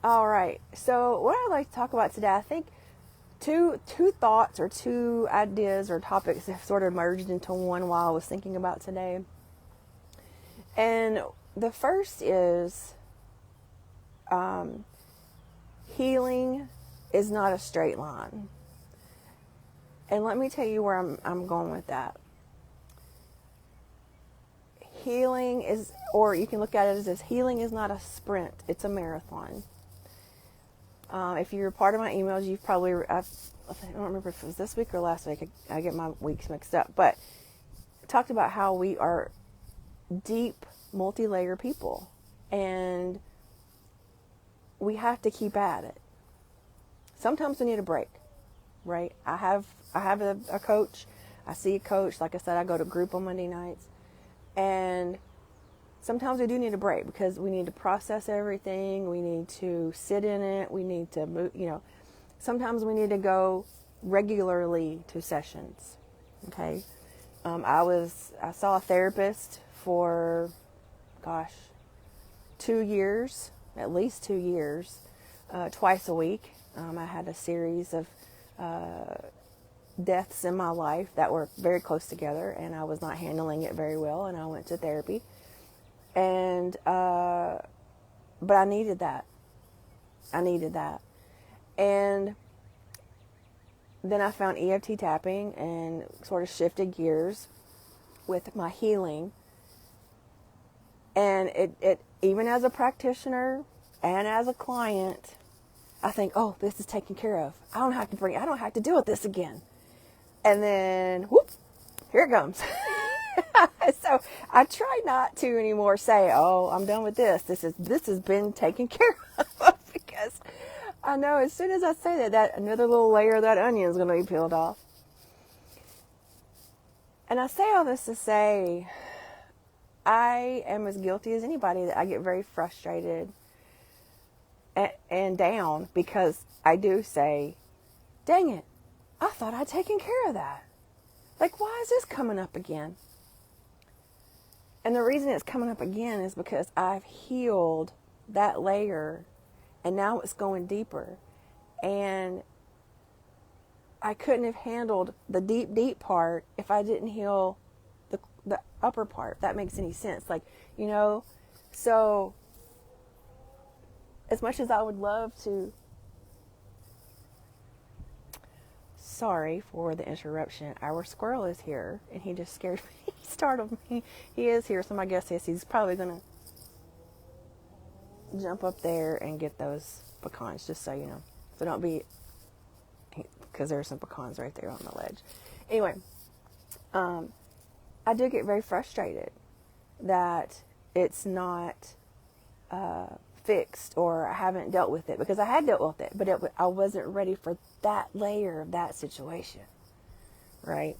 All right. So what I'd like to talk about today, I think two thoughts or two ideas or topics have sort of merged into one while I was thinking about today. And the first is healing is not a straight line. And let me tell you where I'm going with that. Healing is, or you can look at it as this, healing is not a sprint, it's a marathon. If you're part of my emails, you've probably, I don't remember if it was this week or last week, I get my weeks mixed up, but I talked about how we are deep, multi-layer people, and we have to keep at it. Sometimes we need a break, right? I have a coach. I see a coach. Like I said, I go to group on Monday nights, and sometimes we do need a break because we need to process everything. We need to sit in it. We need to move, sometimes we need to go regularly to sessions. Okay. I saw a therapist for, 2 years, at least 2 years, twice a week. I had a series of deaths in my life that were very close together, and I was not handling it very well, and I went to therapy. And, but I needed that. And then I found EFT tapping and sort of shifted gears with my healing. And it even as a practitioner and as a client, I think, oh, this is taken care of. I don't have to deal with this again. And then, whoop, here it comes. So I try not to anymore say, oh, I'm done with this. This has been taken care of, because I know as soon as I say that another little layer of that onion is going to be peeled off. And I say all this to say, I am as guilty as anybody that I get very frustrated and down because I do say, dang it, I thought I'd taken care of that. Like, why is this coming up again? And the reason it's coming up again is because I've healed that layer and now it's going deeper. And I couldn't have handled the deep, deep part if I didn't heal the upper part, if that makes any sense. Like, so as much as I would love to, sorry for the interruption, our squirrel is here and he just scared me. He startled me. He is here, so my guess is he's probably going to jump up there and get those pecans, just so you know. So don't be, because there are some pecans right there on the ledge. Anyway, I do get very frustrated that it's not fixed, or I haven't dealt with it, because I had dealt with it, but I wasn't ready for that layer of that situation, right?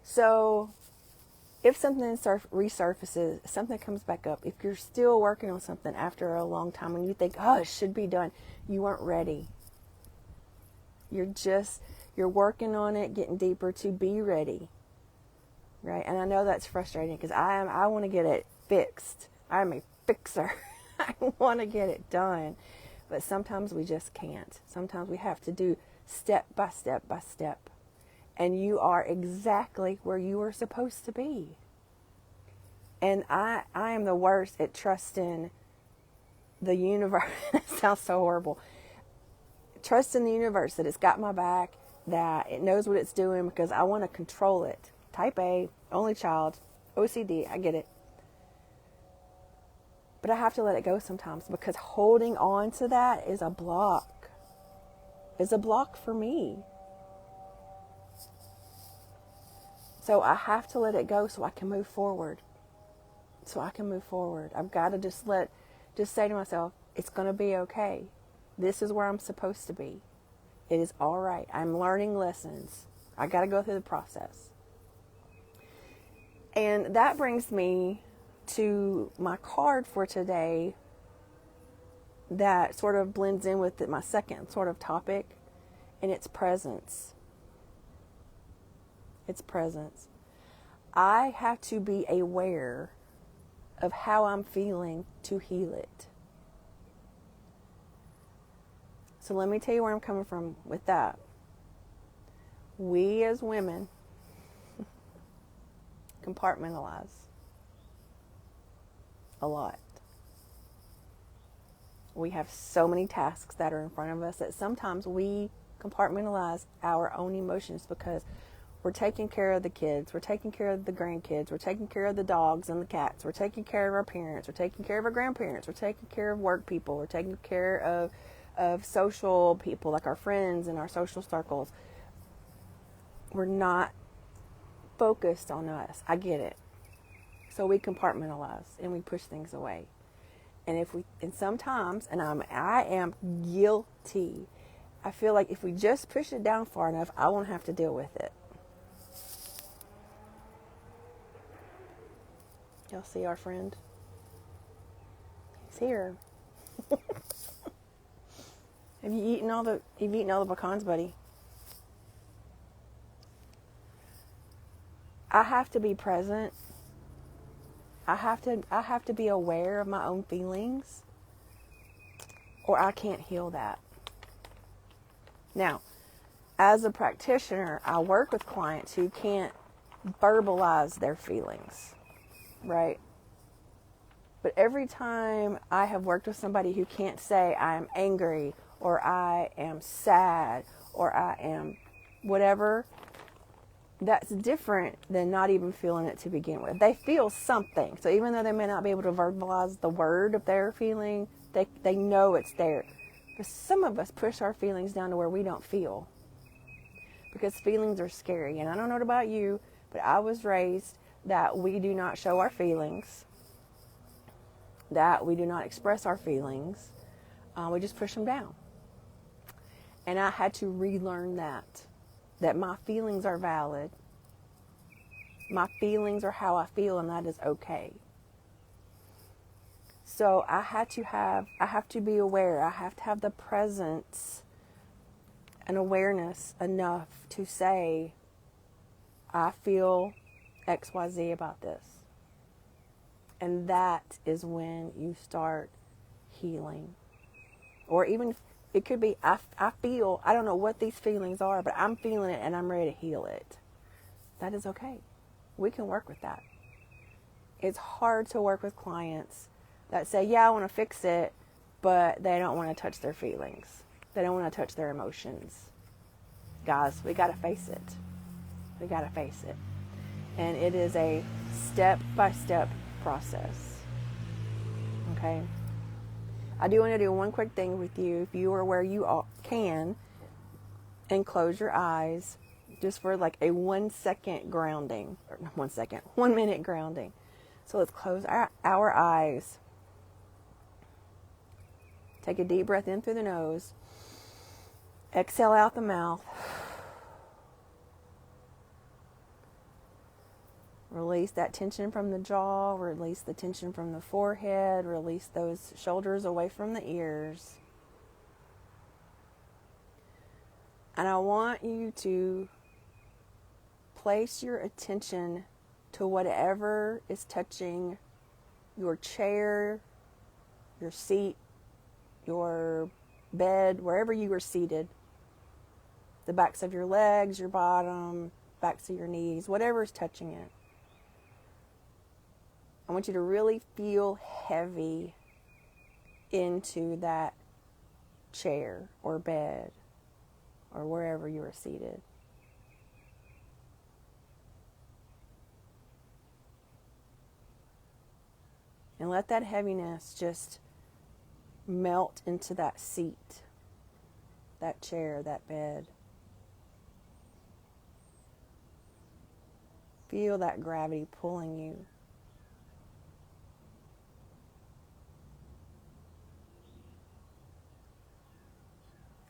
So if something resurfaces, something comes back up, if you're still working on something after a long time and you think, oh, it should be done, you weren't ready. You're working on it, getting deeper to be ready, right? And I know that's frustrating because I want to get it fixed. I'm a fixer. I want to get it done. But sometimes we just can't. Sometimes we have to do step by step by step. And you are exactly where you are supposed to be. And I am the worst at trusting the universe. It sounds so horrible. Trusting the universe that it's got my back, that it knows what it's doing, because I want to control it. Type A, only child, OCD, I get it. But I have to let it go sometimes, because holding on to that is a block. It's a block for me. So I have to let it go so I can move forward. I've got to just say to myself, it's going to be okay. This is where I'm supposed to be. It is all right. I'm learning lessons. I got to go through the process. And that brings me to my card for today that sort of blends in with my second sort of topic, and it's presence. It's presence. I have to be aware of how I'm feeling to heal it. So let me tell you where I'm coming from with that. We as women compartmentalize a lot. We have so many tasks that are in front of us that sometimes we compartmentalize our own emotions because we're taking care of the kids, we're taking care of the grandkids, we're taking care of the dogs and the cats, we're taking care of our parents, we're taking care of our grandparents, we're taking care of work people, we're taking care of social people like our friends and our social circles. We're not focused on us. I get it. So we compartmentalize and we push things away. And sometimes, and I am guilty, I feel like if we just push it down far enough, I won't have to deal with it. Y'all see our friend? He's here. Have you eaten all the pecans, buddy? I have to be present. I have to be aware of my own feelings, or I can't heal that. Now, as a practitioner, I work with clients who can't verbalize their feelings, right? But every time I have worked with somebody who can't say I'm angry or I am sad or I am whatever, that's different than not even feeling it to begin with. They feel something. So even though they may not be able to verbalize the word of their feeling, they know it's there. But some of us push our feelings down to where we don't feel, because feelings are scary. And I don't know about you, but I was raised that we do not show our feelings, that we do not express our feelings. We just push them down. And I had to relearn that my feelings are valid. My feelings are how I feel, and that is okay. So I have to be aware. I have to have the presence and awareness enough to say, I feel XYZ about this. And that is when you start healing. Or even, it could be, I feel, I don't know what these feelings are, but I'm feeling it and I'm ready to heal it. That is okay. We can work with that. It's hard to work with clients that say, yeah, I want to fix it, but they don't want to touch their feelings. They don't want to touch their emotions. Guys, we got to face it. We got to face it. And it is a step-by-step process. Okay? I do want to do one quick thing with you. If you are where you can, and close your eyes just for like a 1 second grounding. Or 1 second, 1 minute grounding. So let's close our eyes. Take a deep breath in through the nose. Exhale out the mouth. Release that tension from the jaw. Release the tension from the forehead. Release those shoulders away from the ears. And I want you to place your attention to whatever is touching your chair, your seat, your bed, wherever you are seated. The backs of your legs, your bottom, backs of your knees, whatever is touching it. I want you to really feel heavy into that chair or bed or wherever you are seated. And let that heaviness just melt into that seat, that chair, that bed. Feel that gravity pulling you.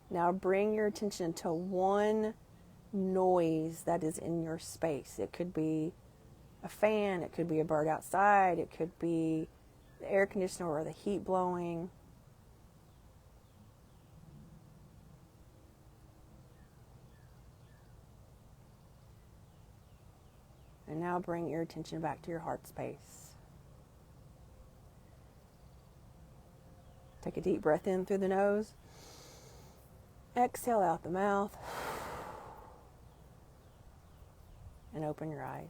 Now bring your attention to one noise that is in your space. It could be a fan, it could be a bird outside, it could be the air conditioner or the heat blowing. And now bring your attention back to your heart space. Take a deep breath in through the nose. Exhale out the mouth. And open your eyes.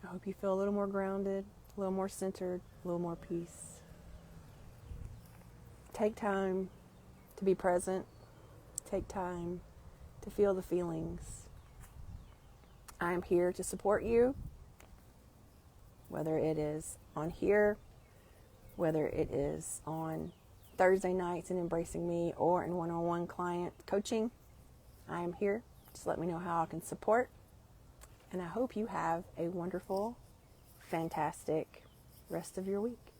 I hope you feel a little more grounded, a little more centered, a little more peace. Take time to be present. Take time to feel the feelings. I am here to support you, whether it is on here, whether it is on Thursday nights in Embracing Me or in one-on-one client coaching. I am here. Just let me know how I can support. And I hope you have a wonderful, fantastic rest of your week.